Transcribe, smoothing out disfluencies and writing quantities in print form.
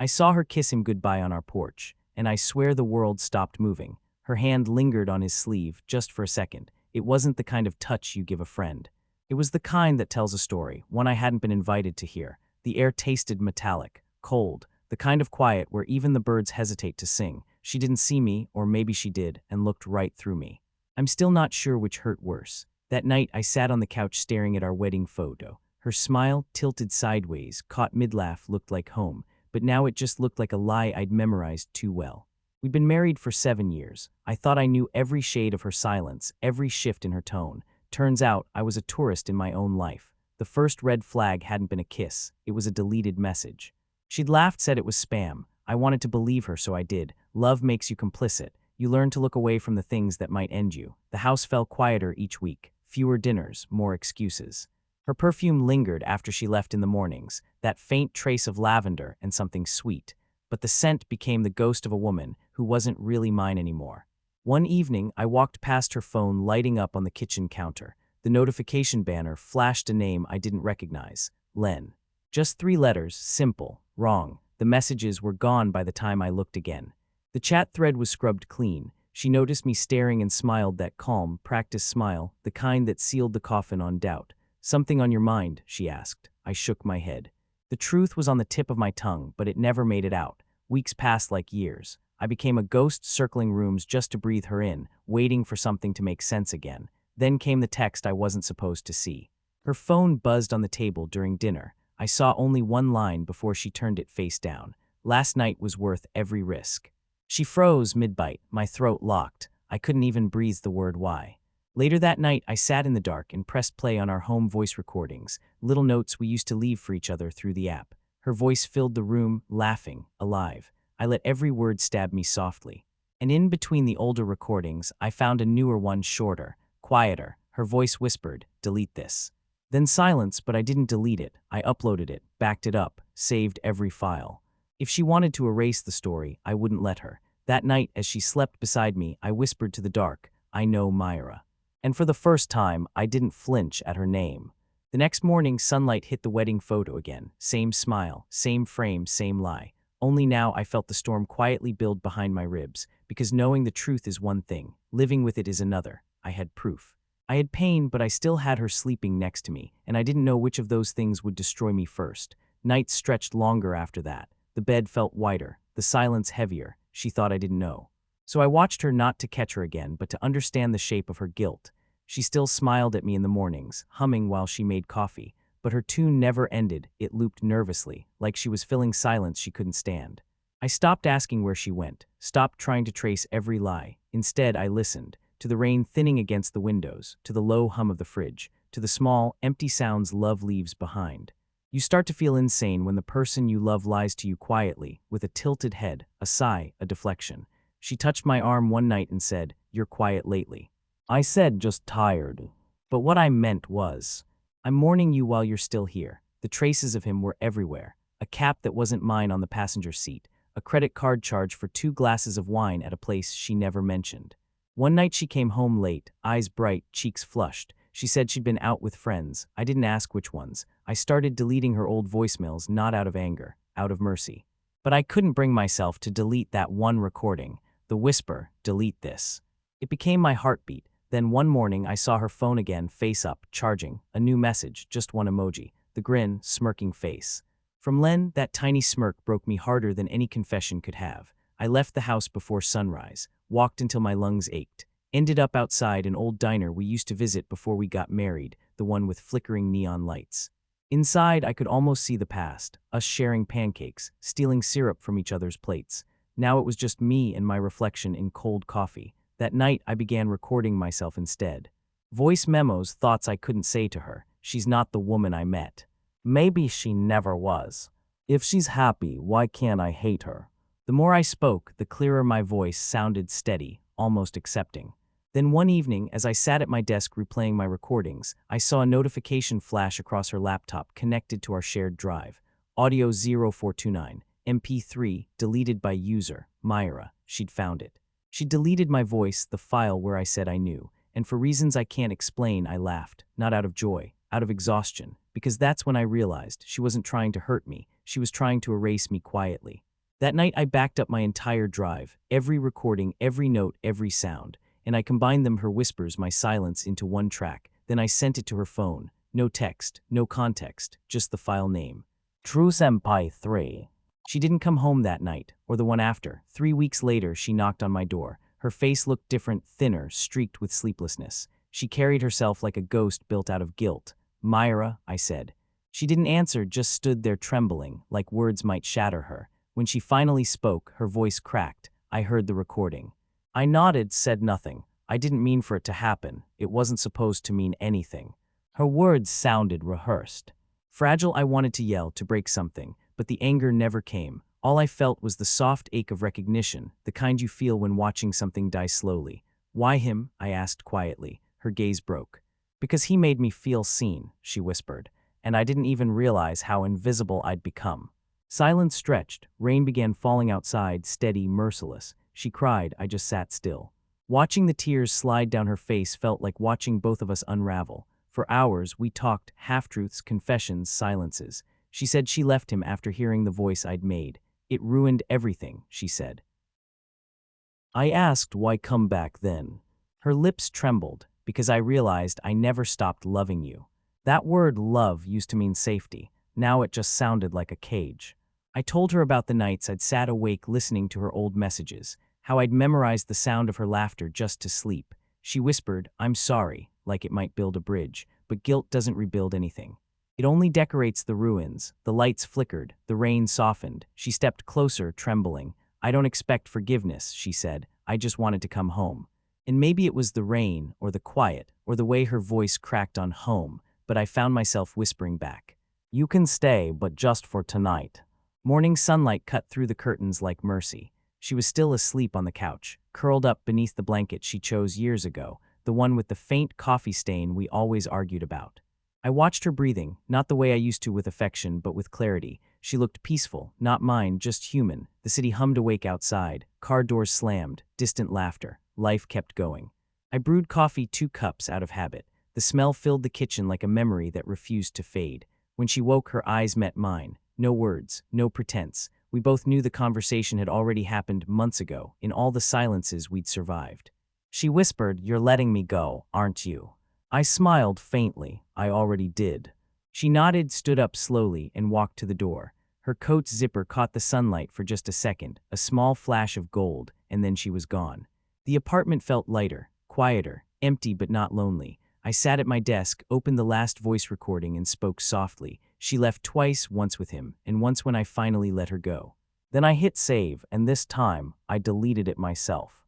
I saw her kiss him goodbye on our porch, and I swear the world stopped moving. Her hand lingered on his sleeve just for a second. It wasn't the kind of touch you give a friend. It was the kind that tells a story, one I hadn't been invited to hear. The air tasted metallic, cold, the kind of quiet where even the birds hesitate to sing. She didn't see me, or maybe she did, and looked right through me. I'm still not sure which hurt worse. That night, I sat on the couch staring at our wedding photo. Her smile, tilted sideways, caught mid-laugh, looked like home, but now it just looked like a lie I'd memorized too well. We'd been married for 7 years. I thought I knew every shade of her silence, every shift in her tone. Turns out, I was a tourist in my own life. The first red flag hadn't been a kiss. It was a deleted message. She'd laughed, said it was spam. I wanted to believe her, so I did. Love makes you complicit. You learn to look away from the things that might end you. The house fell quieter each week. Fewer dinners, more excuses. Her perfume lingered after she left in the mornings, that faint trace of lavender and something sweet. But the scent became the ghost of a woman who wasn't really mine anymore. One evening, I walked past her phone lighting up on the kitchen counter. The notification banner flashed a name I didn't recognize, Len. Just 3 letters, simple, wrong. The messages were gone by the time I looked again. The chat thread was scrubbed clean. She noticed me staring and smiled, that calm, practiced smile, the kind that sealed the coffin on doubt. "Something on your mind?" she asked. I shook my head. The truth was on the tip of my tongue, but it never made it out. Weeks passed like years. I became a ghost circling rooms just to breathe her in, waiting for something to make sense again. Then came the text I wasn't supposed to see. Her phone buzzed on the table during dinner. I saw only one line before she turned it face down. "Last night was worth every risk." She froze mid-bite, my throat locked. I couldn't even breathe the word why. Later that night, I sat in the dark and pressed play on our home voice recordings, little notes we used to leave for each other through the app. Her voice filled the room, laughing, alive. I let every word stab me softly. And in between the older recordings, I found a newer one, shorter, quieter. Her voice whispered, "Delete this." Then silence, but I didn't delete it. I uploaded it, backed it up, saved every file. If she wanted to erase the story, I wouldn't let her. That night, as she slept beside me, I whispered to the dark, "I know Myra." And for the first time, I didn't flinch at her name. The next morning, sunlight hit the wedding photo again. Same smile, same frame, same lie. Only now I felt the storm quietly build behind my ribs, because knowing the truth is one thing, living with it is another. I had proof. I had pain, but I still had her sleeping next to me, and I didn't know which of those things would destroy me first. Nights stretched longer after that. The bed felt wider, the silence heavier. She thought I didn't know. So I watched her, not to catch her again, but to understand the shape of her guilt. She still smiled at me in the mornings, humming while she made coffee, but her tune never ended. It looped nervously, like she was filling silence she couldn't stand. I stopped asking where she went, stopped trying to trace every lie. Instead, I listened, to the rain thinning against the windows, to the low hum of the fridge, to the small, empty sounds love leaves behind. You start to feel insane when the person you love lies to you quietly, with a tilted head, a sigh, a deflection. She touched my arm one night and said, "You're quiet lately." I said, "Just tired." But what I meant was, "I'm mourning you while you're still here." The traces of him were everywhere. A cap that wasn't mine on the passenger seat, a credit card charge for 2 glasses of wine at a place she never mentioned. One night she came home late, eyes bright, cheeks flushed. She said she'd been out with friends. I didn't ask which ones. I started deleting her old voicemails, not out of anger, out of mercy. But I couldn't bring myself to delete that one recording. The whisper, "Delete this." It became my heartbeat. Then one morning I saw her phone again, face up, charging. A new message, just one emoji. The grin, smirking face. From Len, that tiny smirk broke me harder than any confession could have. I left the house before sunrise, walked until my lungs ached. Ended up outside an old diner we used to visit before we got married, the one with flickering neon lights. Inside, I could almost see the past, us sharing pancakes, stealing syrup from each other's plates. Now it was just me and my reflection in cold coffee. That night, I began recording myself instead. Voice memos, thoughts I couldn't say to her. She's not the woman I met. Maybe she never was. If she's happy, why can't I hate her? The more I spoke, the clearer my voice sounded, steady, almost accepting. Then one evening, as I sat at my desk replaying my recordings, I saw a notification flash across her laptop connected to our shared drive. Audio 0429, MP3, deleted by user, Myra. She'd found it. She deleted my voice, the file where I said I knew, and for reasons I can't explain, I laughed, not out of joy, out of exhaustion, because that's when I realized she wasn't trying to hurt me, she was trying to erase me quietly. That night I backed up my entire drive, every recording, every note, every sound, and I combined them, her whispers, my silence, into one track. Then I sent it to her phone. No text, no context, just the file name. True Senpai 3. She didn't come home that night, or the one after. 3 weeks later, she knocked on my door. Her face looked different, thinner, streaked with sleeplessness. She carried herself like a ghost built out of guilt. "Myra," I said. She didn't answer, just stood there trembling, like words might shatter her. When she finally spoke, her voice cracked. I heard the recording. I nodded, said nothing. I didn't mean for it to happen. It wasn't supposed to mean anything. Her words sounded rehearsed. Fragile, I wanted to yell, to break something, but the anger never came. All I felt was the soft ache of recognition, the kind you feel when watching something die slowly. "Why him?" I asked quietly. Her gaze broke. "Because he made me feel seen," she whispered, and I didn't even realize how invisible I'd become. Silence stretched. Rain began falling outside, steady, merciless. She cried. I just sat still. Watching the tears slide down her face felt like watching both of us unravel. For hours, we talked, half-truths, confessions, silences. She said she left him after hearing the voice I'd made. "It ruined everything," she said. I asked, "Why come back then?" Her lips trembled. "Because I realized I never stopped loving you." That word, love, used to mean safety. Now it just sounded like a cage. I told her about the nights I'd sat awake listening to her old messages, how I'd memorized the sound of her laughter just to sleep. She whispered, "I'm sorry," like it might build a bridge, but guilt doesn't rebuild anything. It only decorates the ruins. The lights flickered, the rain softened. She stepped closer, trembling. "I don't expect forgiveness," she said. "I just wanted to come home." And maybe it was the rain, or the quiet, or the way her voice cracked on home, but I found myself whispering back, "You can stay, but just for tonight." Morning sunlight cut through the curtains like mercy. She was still asleep on the couch, curled up beneath the blanket she chose years ago, the one with the faint coffee stain we always argued about. I watched her breathing, not the way I used to with affection, but with clarity. She looked peaceful, not mine, just human. The city hummed awake outside, car doors slammed, distant laughter. Life kept going. I brewed coffee 2 cups out of habit. The smell filled the kitchen like a memory that refused to fade. When she woke, her eyes met mine. No words, no pretense. We both knew the conversation had already happened months ago, in all the silences we'd survived. She whispered, "You're letting me go, aren't you?" I smiled faintly. I already did. She nodded, stood up slowly, and walked to the door. Her coat's zipper caught the sunlight for just a second, a small flash of gold, and then she was gone. The apartment felt lighter, quieter, empty but not lonely. I sat at my desk, opened the last voice recording, and spoke softly. She left twice, once with him, and once when I finally let her go. Then I hit save, and this time, I deleted it myself.